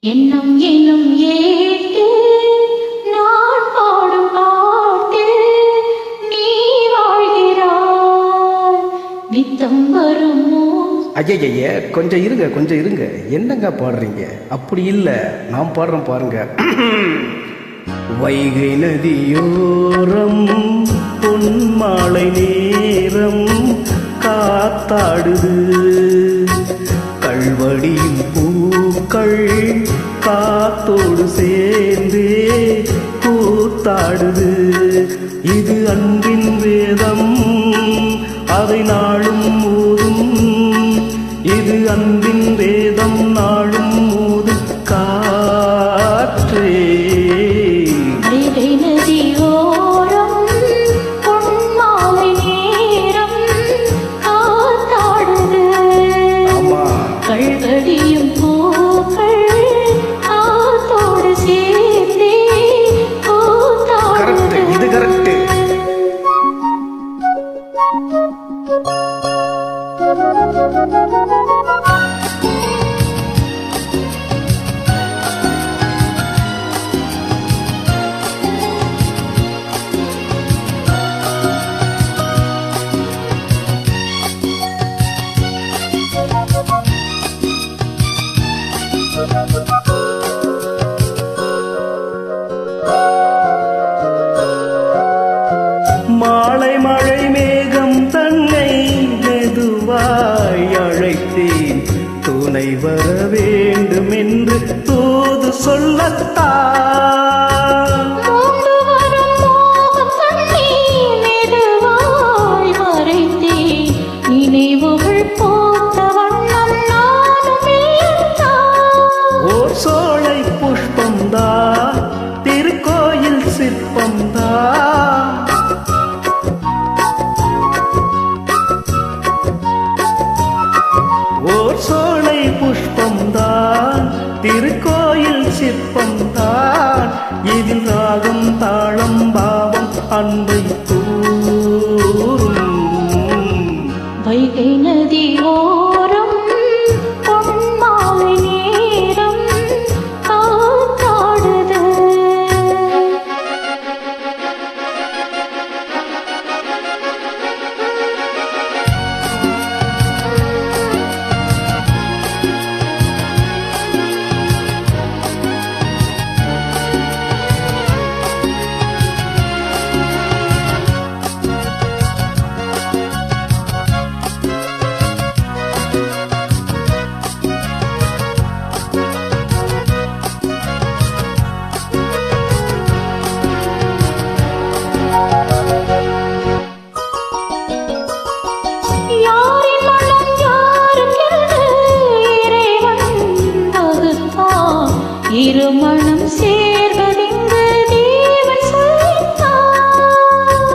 எண்ணம் எனும் ஏட்டு நான் பாடும் பாட்டு நீ வாழ்கிறாய் நித்தம் வருமோ. ஐய கொஞ்சம் இருங்க என்னங்க பாடுறீங்க? அப்படி இல்லை, நான் பாடுறேன் பாருங்க. வைகை நதியோரம் பொன்மாலை நேரம் காத்தாடுது, கல்வடியும் பூக்கள் காத்தோடு சேர்ந்தே கூத்தாடுது. இது அன்பின் வேதம், அதை நாளும் மூதும். இது அன்பின் வேதம், நாளும் மூதும் காற்றே. வைகை நதியோரம் பொன்மாலை நேரம் காத்தாடுது, கல்வடியும் பூக்கள் காத்தோடு சேர்ந்தே கூத்தாடுது. இது கரெக்ட். மாலை மழை மேகம் தன்னை மெதுவாய் அழைத்தேன், துணை வர வேண்டும் என்று தூது சொல்லத்தான். ஓர் சோலை புஷ்பம்தான், திருக்கோயில் சிற்பம்தான். ஓர் சோலை புஷ்பம்தான், திருக்கோயில் சிற்பம்தான். இதில் ராகம் தாளம் பாவம் அன்பை கூறும். வைகை நதி ஓரம் பொன்மாலை நேரம் காத்தாடுது. இருமணம் சேர்வதென்று தேவன் சொல்லித்தார்.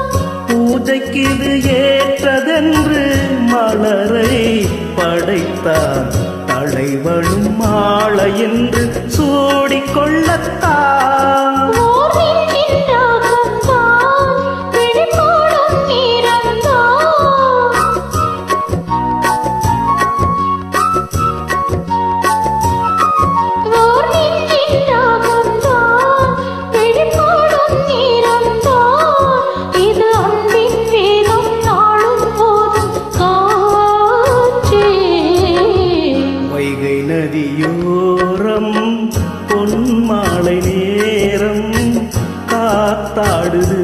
பூஜைக்கு இது ஏற்றதென்று மலரை படைத்தார், தலைவனும் மாலை என்று சூடிக்கொள்ளத்தான். வைகை நதியோரம் பொன்மாலை நேரம் காத்தாடுது.